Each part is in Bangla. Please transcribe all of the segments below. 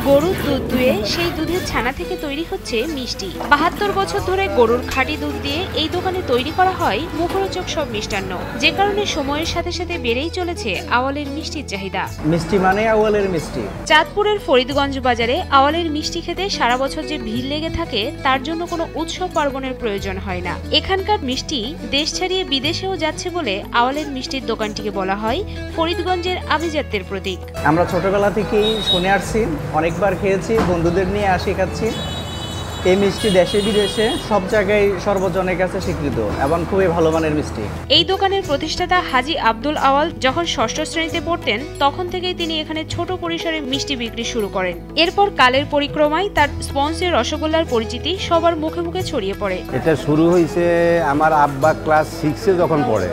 গরুর দুধ দুয়ে সেই দুধের ছানা থেকে তৈরি হচ্ছে মিষ্টি। ৭২ বছর ধরে গরুর খাঁটি দুধ দিয়ে এই দোকানে তৈরি করা হয় মুখরোচক সব মিষ্টান্ন, যে কারণে সময়ের সাথে সাথে বেড়েই চলেছে আওয়ালের মিষ্টির চাহিদা। মিষ্টি মানে আওয়ালের মিষ্টি। চাঁদপুরের ফরিদগঞ্জ বাজারে আওয়ালের মিষ্টি খেতে সারা বছর যে ভিড় লেগে থাকে তার জন্য কোনো উৎসব পার্বণের প্রয়োজন হয় না। এখানকার মিষ্টি দেশ ছাড়িয়ে বিদেশেও যাচ্ছে বলে আওয়ালের মিষ্টির দোকানটিকে বলা হয় ফরিদগঞ্জের আভিজাত্যের প্রতীক। আমরা ছোটবেলা থেকেই শুনে আসছি, অনেকবার খেয়েছি, বন্ধুদের নিয়ে আসি খাচ্ছি। এই মিষ্টি দেশে বিদেশে সব জায়গায় সর্বজনের কাছে স্বীকৃত এবং খুবই ভালো মানের মিষ্টি। এই দোকানের প্রতিষ্ঠাতা হাজী আব্দুল আওয়াল যখন ষষ্ঠ শ্রেণীতে পড়তেন তখন থেকেই তিনি এখানে ছোট পরিসরে মিষ্টি বিক্রি শুরু করেন। এরপর কালের পরিক্রমায় তার স্পঞ্জের রসগোল্লার পরিচিতি সবার মুখে মুখে ছড়িয়ে পড়ে। এটা শুরু হয়েছে আমার আব্বা ক্লাস 6-এ যখন পড়ে,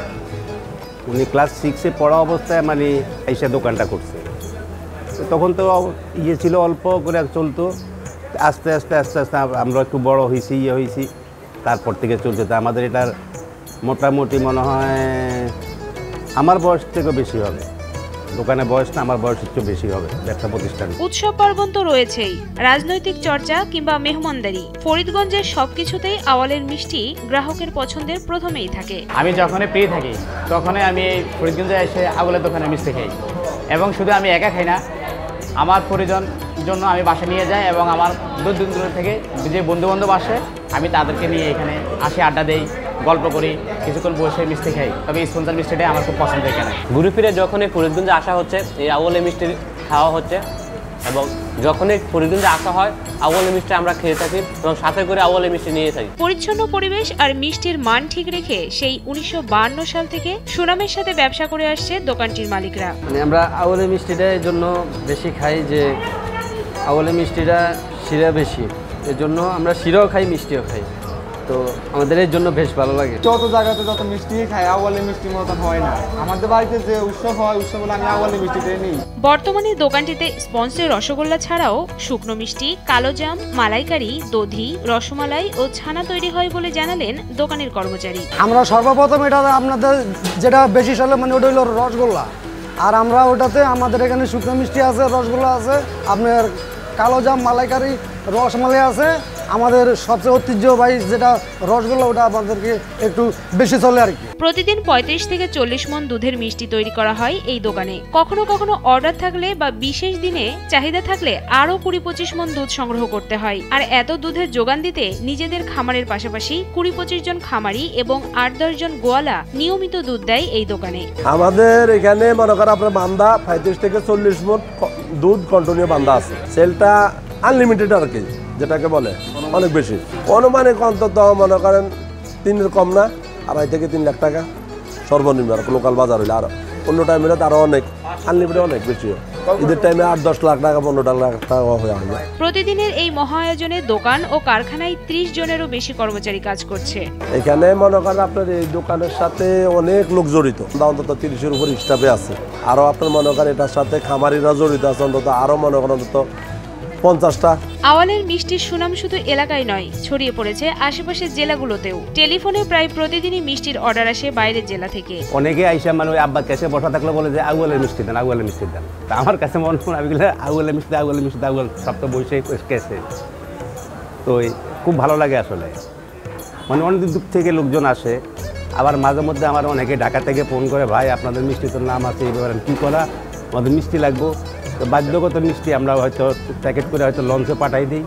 উনি ক্লাস 6-এ পড়া অবস্থায় মানে এসে দোকানটা করছে। তখন তো ছিল অল্প করে চলতো, আস্তে আস্তে আস্তে আস্তে আমরা একটু বড় হয়েছি, তারপর থেকে চলছে। তো আমাদের এটার মোটামুটি মনে হয় আমার বয়স থেকে বেশি হবে, দোকানের বয়সটা আমার বয়স একটু বেশি হবে ব্যবসা প্রতিষ্ঠান। উৎসব পার্বণ তো রয়েছেই, রাজনৈতিক চর্চা কিংবা মেহমানদারি, ফরিদগঞ্জের সবকিছুতেই আওয়ালের মিষ্টি গ্রাহকের পছন্দের প্রথমেই থাকে। আমি যখনই পেয়ে থাকি তখনই আমি ফরিদগঞ্জে এসে আওয়ালের দোকানে মিষ্টি খাই, এবং শুধু আমি একা খাই না, আমার পরিজন জন্য আমি বাসা নিয়ে যাই, এবং আমার দূর দূর থেকে যে বন্ধুবান্ধব আসে আমি তাদেরকে নিয়ে এখানে আসি, আড্ডা দেই, গল্প করি, কিছুক্ষণ বসে মিষ্টি খাই। তবে এই স্পঞ্জার মিষ্টিটাই আমার খুব পছন্দ এখানে। ঘুরে ফিরে যখনই ফরিদগঞ্জে আসা হচ্ছে এই আওয়ালের মিষ্টি খাওয়া হচ্ছে, এবং যখনই ফরিদগঞ্জে আসা হয় আওয়ালের মিষ্টি আমরা খেয়ে থাকি এবং সাথে করে আওয়ালের মিষ্টি নিয়ে থাকি। পরিচ্ছন্ন পরিবেশ আর মিষ্টির মান ঠিক রেখে সেই ১৯৫২ সাল থেকে সুনামের সাথে ব্যবসা করে আসছে দোকানটির মালিকরা। মানে আমরা আওয়ালের মিষ্টিটা এই জন্য বেশি খাই যে আওয়ালের মিষ্টিটা শিরা বেশি, এর জন্য আমরা শিরাও খাই মিষ্টিও খাই, তো আমাদের এর জন্য বেশ ভালো লাগে। যত জায়গাতে যত মিষ্টি খাই আওয়ালের মিষ্টির মতন হয় না। আমাদের বাড়িতে যে উৎসব হয় উৎসব হলে আমি আওয়ালের মিষ্টিটা নিই। বর্তমানে দোকানটিতে স্পঞ্জের রসগোল্লা ছাড়াও শুকনো মিষ্টি, কালোজাম, মালাইকারি, দধি, রসমালাই ও ছানা তৈরি হয় বলে জানালেন দোকানের কর্মচারী। আমরা সর্বপ্রথম এটা আপনাদের যেটা বেশি চলে মানে ওটা হলো রসগোল্লা, আর আমরা ওটাতে আমাদের এখানে শুকনো মিষ্টি আছে, রসগোল্লা আছে, আপনার কালোজাম, মালাইকারি, রসমালাই আছে। আমাদের সবচেয়ে ঐতিহ্যবাহী যেটা রসগোল্লা, ওটা আমাদেরকে একটু বেশি চলে আর কি। প্রতিদিন ৩৫ থেকে ৪০ মণ দুধের মিষ্টি তৈরি করা হয় এই দোকানে। কখনো কখনো অর্ডার থাকলে বা বিশেষ দিনে চাহিদা থাকলে আরও ২০-২৫ মণ দুধ সংগ্রহ করতে হয়। আর এত দুধের যোগান দিতে নিজেদের খামারের পাশাপাশি ২০-২৫ জন খামারি এবং ৮-১০ জন গোয়ালা নিয়মিত দুধ দেয় এই দোকানে। আমাদের এখানে মনে করেন আপনার বান্ধা ৩৫ থেকে ৪০ মণ দুধ কন্টিনিউ বান্ধা আছে। সেলটা আনলিমিটেড আর কি, যেটাকে বলে অনেক বেশি, অনুমানিক অন্তত মনে করেন ৩-এর কম না, ২.৫ থেকে ৩ লাখ টাকা সর্বনিম্ন। আর লোকাল বাজার হইলে আরো অন্য টাইমে আরো অনেক আনলিমিটেড অনেক বেশি, ঈদের টাইমে ৮-১০ লাখ টাকা ১৫ লাখ টাকা হয়ে যায়। প্রতিদিনের এই মহা আয়োজনে দোকান ও কারখানায় ৩০ জনেরও বেশি কর্মচারী কাজ করছে। এখানে মনে করেন আপনার এই দোকানের সাথে অনেক লোক জড়িত, অন্তত ৩০-এর উপর স্টাফে আছে। আরো আপনার মনে করেন এটার সাথে খামারিরা জড়িত আছে, অন্তত আরো মনে করেন অন্তত ৫০টা। আওয়ালের মিষ্টির সুনাম শুধু এলাকায় নয়, ছড়িয়ে পড়েছে আশেপাশের জেলাগুলোতেও। টেলিফোনে প্রায় প্রতিদিনই মিষ্টির অর্ডার আসে বাইরের জেলা থেকে। অনেকে আইসা মানে ওই আব্বার কাছে বসা থাকলে বলে যে আউয়ালের মিষ্টি দেন, আউয়ালের মিষ্টি দেন। তা আমার কাছে মনে হয় আমি বলে আউয়ালের মিষ্টি, আউয়াল সব তো বসে কেসে। তো খুব ভালো লাগে আসলে, মানে অনেক দূর থেকে লোকজন আসে। আবার মাঝে মধ্যে আমার অনেকে ঢাকা থেকে ফোন করে, ভাই আপনাদের মিষ্টি তোর নাম আছে, এইভাবে কী করা, আমাদের মিষ্টি লাগবো। তো বাধ্যগত মিষ্টি আমরা হয়তো প্যাকেট করে হয়তো লঞ্চে পাঠাই দিই।